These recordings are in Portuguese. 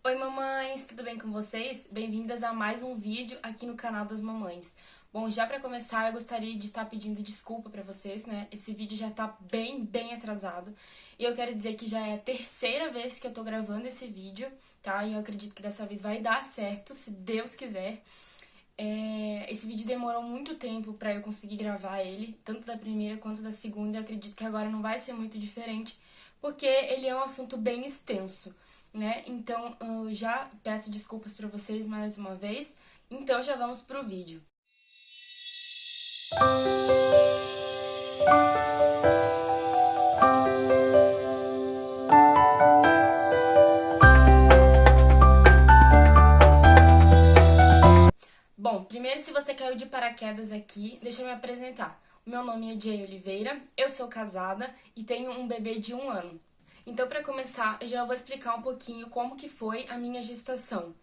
Oi mamães, tudo bem com vocês? Bem-vindas a mais um vídeo aqui no canal das mamães. Bom, já pra começar eu gostaria de estar pedindo desculpa pra vocês, né? Esse vídeo já tá bem atrasado e eu quero dizer que já é a terceira vez que eu tô gravando esse vídeo, tá? E eu acredito que dessa vez vai dar certo, se Deus quiser. Esse vídeo demorou muito tempo pra eu conseguir gravar ele, tanto da primeira quanto da segunda, e eu acredito que agora não vai ser muito diferente, porque ele é um assunto bem extenso, né? Então, eu já peço desculpas pra vocês mais uma vez, então já vamos pro vídeo. Bom, primeiro, se você caiu de paraquedas aqui, deixa eu me apresentar. O meu nome é Jay Oliveira, eu sou casada e tenho um bebê de 1 ano. Então, para começar, eu já vou explicar um pouquinho como que foi a minha gestação.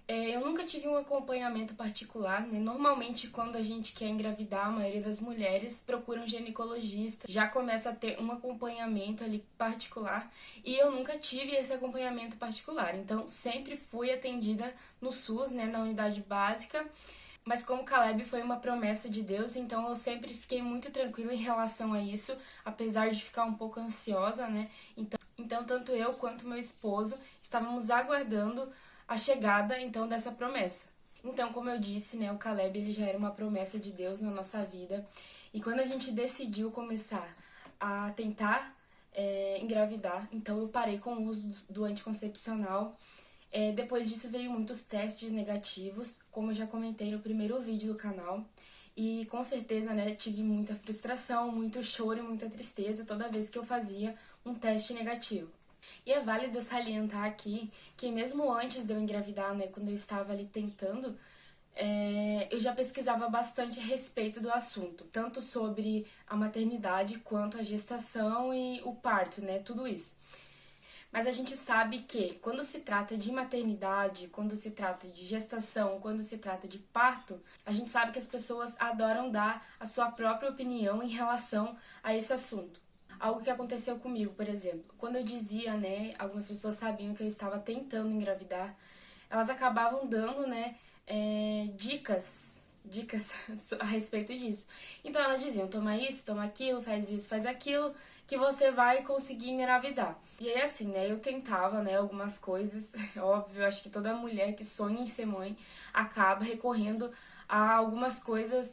Eu nunca tive um acompanhamento particular, né? Normalmente, quando a gente quer engravidar, a maioria das mulheres procura um ginecologista, já começa a ter um acompanhamento ali particular, e eu nunca tive esse acompanhamento particular. Então, sempre fui atendida no SUS, né, na unidade básica, mas como Caleb foi uma promessa de Deus, então eu sempre fiquei muito tranquila em relação a isso, apesar de ficar um pouco ansiosa, né? Então tanto eu quanto meu esposo estávamos aguardando a chegada, então, dessa promessa. Então, como eu disse, né, o Caleb, ele já era uma promessa de Deus na nossa vida. E quando a gente decidiu começar a tentar engravidar, então eu parei com o uso do anticoncepcional. Depois disso veio muitos testes negativos, como eu já comentei no primeiro vídeo do canal. E com certeza, né, tive muita frustração, muito choro e muita tristeza toda vez que eu fazia um teste negativo. E é válido salientar aqui que mesmo antes de eu engravidar, né, quando eu estava ali tentando, eu já pesquisava bastante a respeito do assunto, tanto sobre a maternidade quanto a gestação e o parto, né, tudo isso. Mas a gente sabe que quando se trata de maternidade, quando se trata de gestação, quando se trata de parto, a gente sabe que as pessoas adoram dar a sua própria opinião em relação a esse assunto. Algo que aconteceu comigo, por exemplo, quando eu dizia, né, algumas pessoas sabiam que eu estava tentando engravidar, elas acabavam dando, né, dicas a respeito disso. Então elas diziam, toma isso, toma aquilo, faz aquilo, que você vai conseguir engravidar. E aí assim, né, eu tentava, né, algumas coisas, óbvio, acho que toda mulher que sonha em ser mãe acaba recorrendo a algumas coisas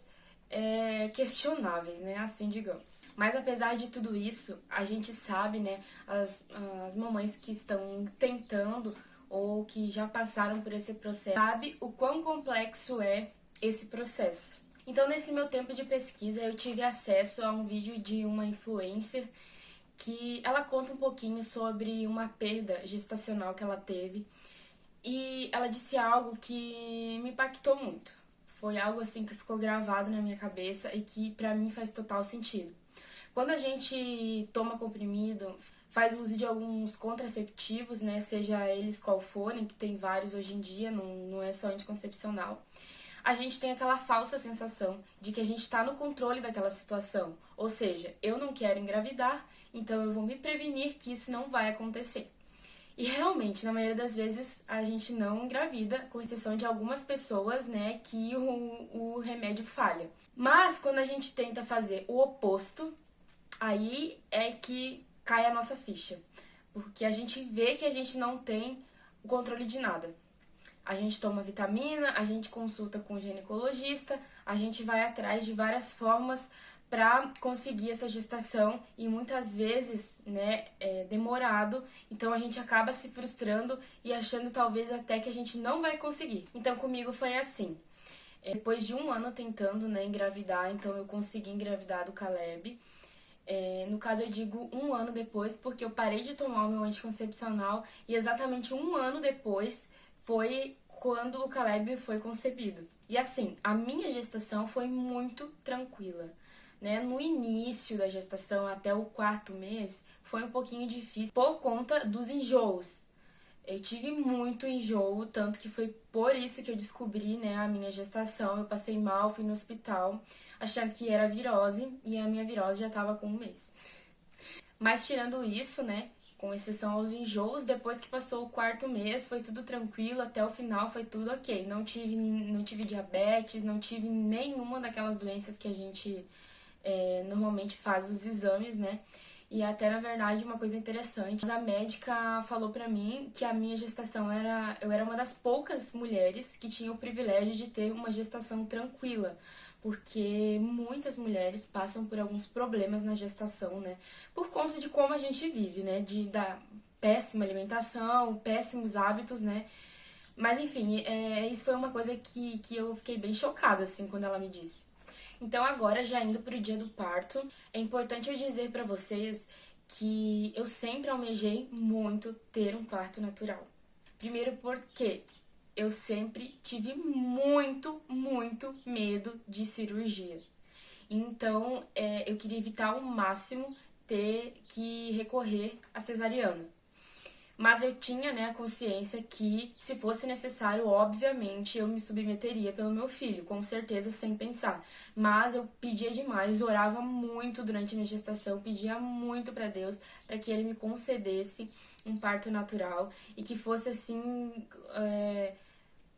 questionáveis, né, assim digamos. Mas apesar de tudo isso, a gente sabe, né, as mamães que estão tentando ou que já passaram por esse processo, sabe o quão complexo é esse processo. Então, nesse meu tempo de pesquisa, eu tive acesso a um vídeo de uma influencer que ela conta um pouquinho sobre uma perda gestacional que ela teve e ela disse algo que me impactou muito. Foi algo assim que ficou gravado na minha cabeça e que pra mim faz total sentido. Quando a gente toma comprimido, faz uso de alguns contraceptivos, né, seja eles qual forem, que tem vários hoje em dia, não é só anticoncepcional, a gente tem aquela falsa sensação de que a gente está no controle daquela situação. Ou seja, eu não quero engravidar, então eu vou me prevenir que isso não vai acontecer. E realmente, na maioria das vezes, a gente não engravida, com exceção de algumas pessoas, né, que o remédio falha. Mas quando a gente tenta fazer o oposto, aí é que cai a nossa ficha. Porque a gente vê que a gente não tem o controle de nada. A gente toma vitamina, a gente consulta com o ginecologista, a gente vai atrás de várias formas para conseguir essa gestação e muitas vezes, né, é demorado, então a gente acaba se frustrando e achando talvez até que a gente não vai conseguir. Então comigo foi assim. Depois de 1 ano tentando, né, engravidar, então eu consegui engravidar do Caleb. No caso eu digo 1 ano depois, porque eu parei de tomar o meu anticoncepcional e exatamente 1 ano depois foi quando o Caleb foi concebido. E assim, a minha gestação foi muito tranquila, né? No início da gestação, até o 4º mês, foi um pouquinho difícil por conta dos enjoos. Eu tive muito enjoo, tanto que foi por isso que eu descobri, né, a minha gestação. Eu passei mal, fui no hospital, achando que era virose, e a minha virose já tava com 1 mês. Mas tirando isso, né, Com exceção aos enjoos, depois que passou o 4º mês, foi tudo tranquilo, até o final foi tudo ok. Não tive diabetes, não tive nenhuma daquelas doenças que a gente normalmente faz os exames, né? E até, na verdade, uma coisa interessante, a médica falou pra mim que a minha gestação eu era uma das poucas mulheres que tinha o privilégio de ter uma gestação tranquila, porque muitas mulheres passam por alguns problemas na gestação, né? Por conta de como a gente vive, né? Da péssima alimentação, péssimos hábitos, né? Mas enfim, isso foi uma coisa que eu fiquei bem chocada, assim, quando ela me disse. Então agora, já indo pro dia do parto, é importante eu dizer pra vocês que eu sempre almejei muito ter um parto natural. Primeiro porque eu sempre tive muito, muito medo de cirurgia. Então, eu queria evitar ao máximo ter que recorrer à cesariana. Mas eu tinha, né, a consciência que, se fosse necessário, obviamente, eu me submeteria pelo meu filho, com certeza, sem pensar. Mas eu pedia demais, orava muito durante a minha gestação, pedia muito pra Deus para que Ele me concedesse um parto natural e que fosse, assim,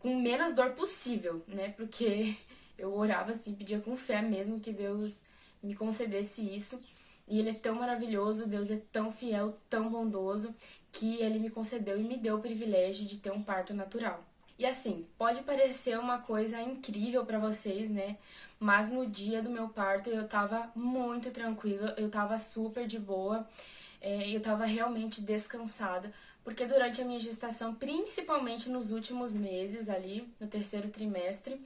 com menos dor possível, né? Porque eu orava assim, pedia com fé mesmo que Deus me concedesse isso. E Ele é tão maravilhoso, Deus é tão fiel, tão bondoso, que Ele me concedeu e me deu o privilégio de ter um parto natural. E assim, pode parecer uma coisa incrível pra vocês, né? Mas no dia do meu parto eu tava muito tranquila, eu tava super de boa, eu tava realmente descansada, porque durante a minha gestação, principalmente nos últimos meses ali, no 3º trimestre,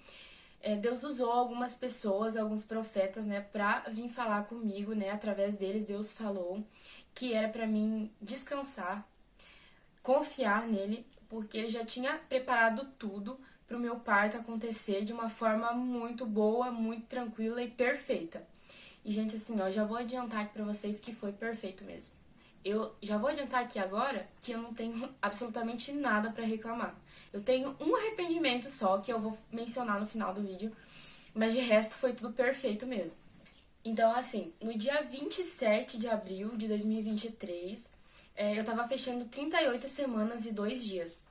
Deus usou algumas pessoas, alguns profetas, né, pra vir falar comigo, né, através deles Deus falou que era pra mim descansar, confiar nele, porque ele já tinha preparado tudo pro meu parto acontecer de uma forma muito boa, muito tranquila e perfeita. E, gente, assim, ó, já vou adiantar aqui pra vocês que foi perfeito mesmo. Eu já vou adiantar aqui agora que eu não tenho absolutamente nada pra reclamar. Eu tenho um arrependimento só, que eu vou mencionar no final do vídeo, mas de resto foi tudo perfeito mesmo. Então, assim, no dia 27 de abril de 2023, eu tava fechando 38 semanas e 2 dias.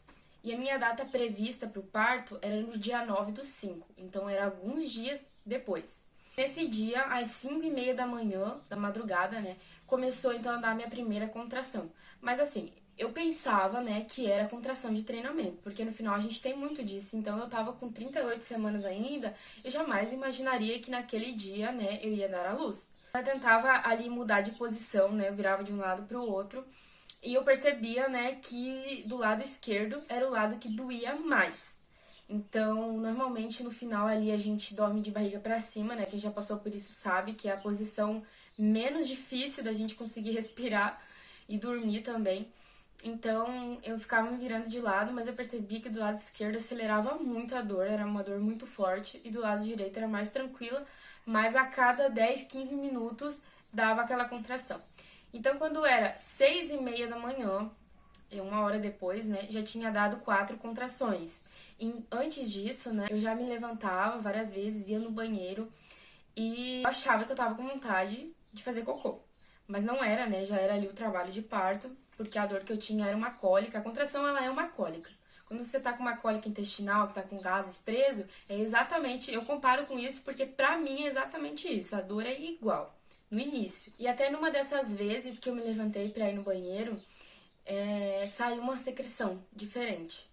E a minha data prevista pro parto era no dia 9/5, então era alguns dias depois. Nesse dia, às 5:30 da manhã, da madrugada, né, começou então a dar a minha primeira contração. Mas assim, eu pensava, né, que era contração de treinamento, porque no final a gente tem muito disso. Então eu tava com 38 semanas ainda, eu jamais imaginaria que naquele dia, né, eu ia dar à luz. Eu tentava ali mudar de posição, né, eu virava de um lado pro outro, e eu percebia, né, que do lado esquerdo era o lado que doía mais. Então, normalmente no final ali a gente dorme de barriga pra cima, né? Quem já passou por isso sabe que é a posição menos difícil da gente conseguir respirar e dormir também. Então, eu ficava me virando de lado, mas eu percebi que do lado esquerdo acelerava muito a dor, era uma dor muito forte, e do lado direito era mais tranquila, mas a cada 10, 15 minutos dava aquela contração. Então, quando era 6:30 da manhã, uma hora depois, né, já tinha dado 4 contrações. E antes disso, né, eu já me levantava várias vezes, ia no banheiro e eu achava que eu tava com vontade de fazer cocô. Mas não era, né, já era ali o trabalho de parto, porque a dor que eu tinha era uma cólica. A contração, ela é uma cólica. Quando você tá com uma cólica intestinal, que tá com gases preso, é exatamente, eu comparo com isso porque pra mim é exatamente isso, a dor é igual no início. E até numa dessas vezes que eu me levantei pra ir no banheiro, saiu uma secreção diferente.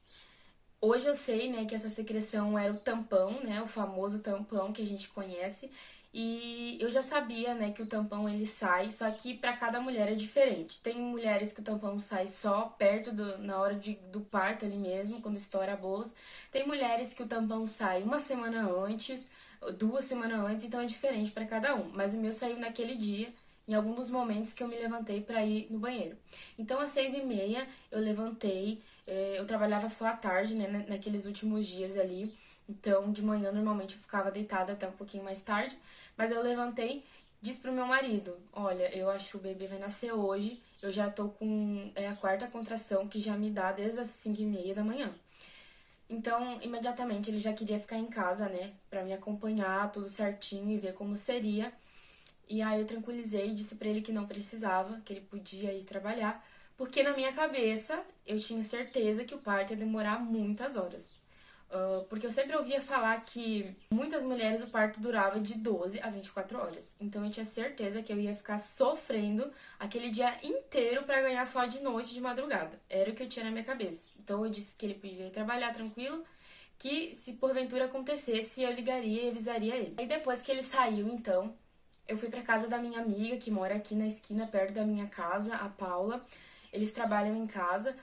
Hoje eu sei, né, que essa secreção era o tampão, né, o famoso tampão que a gente conhece, e eu já sabia, né, que o tampão ele sai, só que para cada mulher é diferente. Tem mulheres que o tampão sai só perto na hora do parto ali mesmo, quando estoura a bolsa. Tem mulheres que o tampão sai uma semana antes, 2 semanas antes, então é diferente para cada um. Mas o meu saiu naquele dia, em algum dos momentos que eu me levantei para ir no banheiro. Então, às 6:30, eu levantei, eu trabalhava só à tarde, né, naqueles últimos dias ali. Então, de manhã, normalmente, eu ficava deitada até um pouquinho mais tarde. Mas eu levantei, disse pro meu marido, olha, eu acho que o bebê vai nascer hoje. Eu já tô com a 4ª contração, que já me dá desde as 5:30 da manhã. Então, imediatamente, ele já queria ficar em casa, né, pra me acompanhar tudo certinho e ver como seria. E aí eu tranquilizei e disse pra ele que não precisava, que ele podia ir trabalhar, Porque na minha cabeça eu tinha certeza que o parto ia demorar muitas horas. Porque eu sempre ouvia falar que muitas mulheres o parto durava de 12 a 24 horas. Então eu tinha certeza que eu ia ficar sofrendo aquele dia inteiro pra ganhar só de noite, de madrugada. Era o que eu tinha na minha cabeça. Então eu disse que ele podia ir trabalhar tranquilo, que se porventura acontecesse, eu ligaria e avisaria ele. Aí depois que ele saiu, então, eu fui pra casa da minha amiga, que mora aqui na esquina, perto da minha casa, a Paula. Eles trabalham em casa,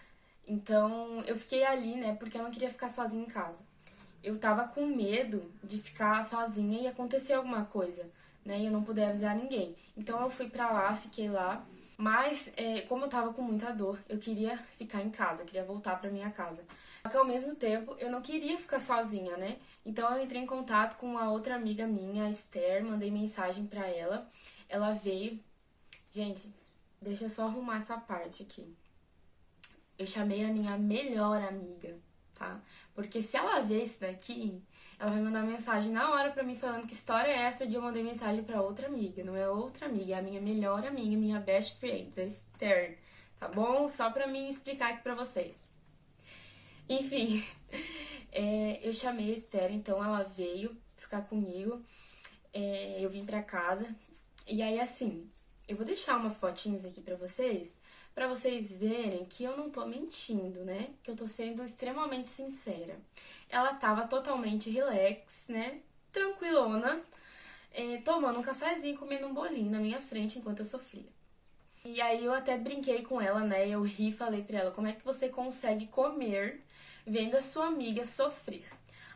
então eu fiquei ali, né, porque eu não queria ficar sozinha em casa. Eu tava com medo de ficar sozinha e acontecer alguma coisa, né, e eu não puder avisar ninguém. Então eu fui pra lá, fiquei lá, mas como eu tava com muita dor, eu queria ficar em casa, queria voltar pra minha casa. Só que ao mesmo tempo eu não queria ficar sozinha, né? Então eu entrei em contato com uma outra amiga minha, a Esther, mandei mensagem pra ela. Ela veio. Gente, deixa eu só arrumar essa parte aqui. Eu chamei a minha melhor amiga, tá? Porque se ela ver isso daqui, ela vai mandar mensagem na hora pra mim falando que história é essa de eu mandei mensagem pra outra amiga. Não é outra amiga, é a minha melhor amiga, minha best friend, a Esther, tá bom? Só pra mim explicar aqui pra vocês. Enfim, eu chamei a Esther, então ela veio ficar comigo. Eu vim pra casa. E aí, assim, eu vou deixar umas fotinhos aqui pra vocês verem que eu não tô mentindo, né? Que eu tô sendo extremamente sincera. Ela tava totalmente relax, né? Tranquilona, tomando um cafezinho, comendo um bolinho na minha frente enquanto eu sofria. E aí eu até brinquei com ela, né? Eu ri e falei pra ela, como é que você consegue comer vendo a sua amiga sofrer?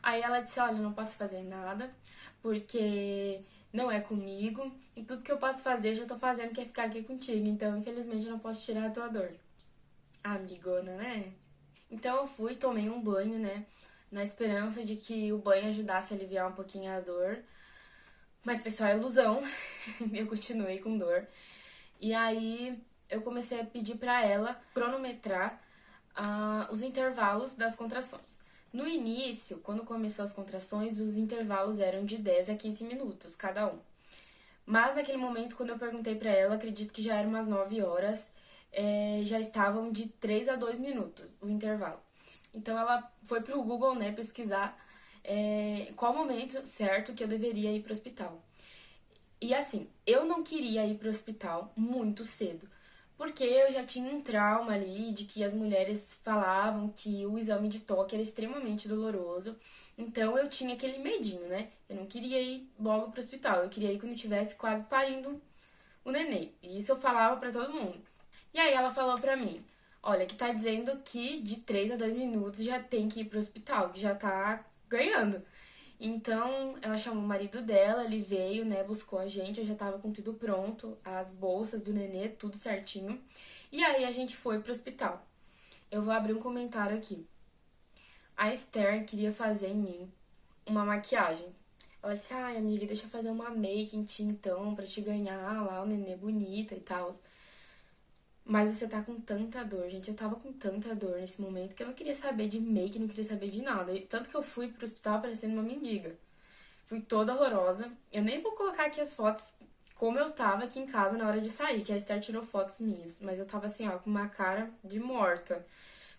Aí ela disse, olha, eu não posso fazer nada, porque não é comigo, e tudo que eu posso fazer, eu já tô fazendo, que é ficar aqui contigo, então infelizmente eu não posso tirar a tua dor. Amigona, né? Então eu fui, tomei um banho, né? Na esperança de que o banho ajudasse a aliviar um pouquinho a dor. Mas foi só ilusão, eu continuei com dor. E aí eu comecei a pedir pra ela cronometrar os intervalos das contrações. No início, quando começou as contrações, os intervalos eram de 10 a 15 minutos cada um. Mas naquele momento, quando eu perguntei pra ela, acredito que já eram umas 9 horas, já estavam de 3 a 2 minutos o intervalo. Então ela foi pro Google, né, pesquisar qual o momento certo que eu deveria ir pro hospital. E assim, eu não queria ir pro hospital muito cedo, porque eu já tinha um trauma ali de que as mulheres falavam que o exame de toque era extremamente doloroso. Então eu tinha aquele medinho, né? Eu não queria ir logo pro hospital, eu queria ir quando eu estivesse quase parindo o neném. E isso eu falava pra todo mundo. E aí ela falou pra mim, olha, que tá dizendo que de 3 a 2 minutos já tem que ir pro hospital, que já tá ganhando. Então, ela chamou o marido dela, ele veio, né, buscou a gente, eu já tava com tudo pronto, as bolsas do nenê, tudo certinho. E aí a gente foi pro hospital. Eu vou abrir um comentário aqui. A Esther queria fazer em mim uma maquiagem. Ela disse, ai amiga, deixa eu fazer uma make em ti então, pra te ganhar lá o nenê bonita e tal. Mas você tá com tanta dor, gente. Eu tava com tanta dor nesse momento que eu não queria saber de make, não queria saber de nada. Tanto que eu fui pro hospital parecendo uma mendiga. Fui toda horrorosa. Eu nem vou colocar aqui as fotos como eu tava aqui em casa na hora de sair, que a Esther tirou fotos minhas. Mas eu tava assim, ó, com uma cara de morta.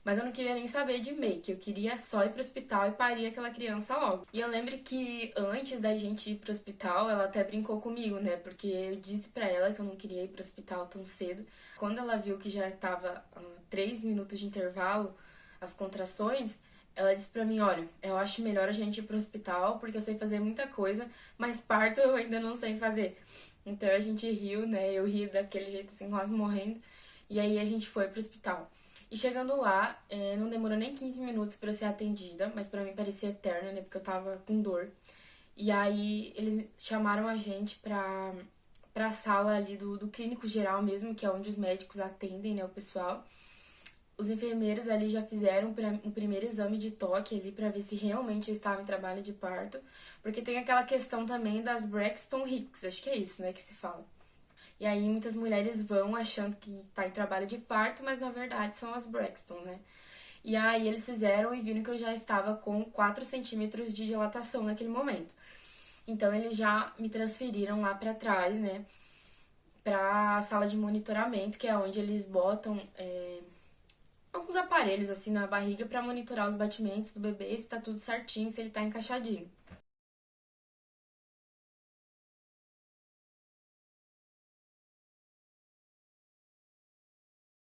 Mas eu não queria nem saber de make, eu queria só ir pro hospital e parir aquela criança logo. E eu lembro que antes da gente ir pro hospital, ela até brincou comigo, né? Porque eu disse pra ela que eu não queria ir pro hospital tão cedo. Quando ela viu que já tava 3 minutos de intervalo, as contrações, ela disse pra mim, olha, eu acho melhor a gente ir pro hospital, porque eu sei fazer muita coisa, mas parto eu ainda não sei fazer. Então a gente riu, né? Eu ri daquele jeito assim, quase morrendo. E aí a gente foi pro hospital. E chegando lá, não demorou nem 15 minutos pra eu ser atendida, mas pra mim parecia eterno, né? Porque eu tava com dor. E aí eles chamaram a gente pra sala ali do clínico geral mesmo, que é onde os médicos atendem, né, o pessoal. Os enfermeiros ali já fizeram um primeiro exame de toque ali pra ver se realmente eu estava em trabalho de parto. Porque tem aquela questão também das Braxton Hicks, acho que é isso, né, que se fala. E aí muitas mulheres vão achando que tá em trabalho de parto, mas na verdade são as Braxton, né? E aí eles fizeram e viram que eu já estava com 4 centímetros de dilatação naquele momento. Então eles já me transferiram lá pra trás, né? pra sala de monitoramento, que é onde eles botam alguns aparelhos assim na barriga pra monitorar os batimentos do bebê, se tá tudo certinho, se ele tá encaixadinho.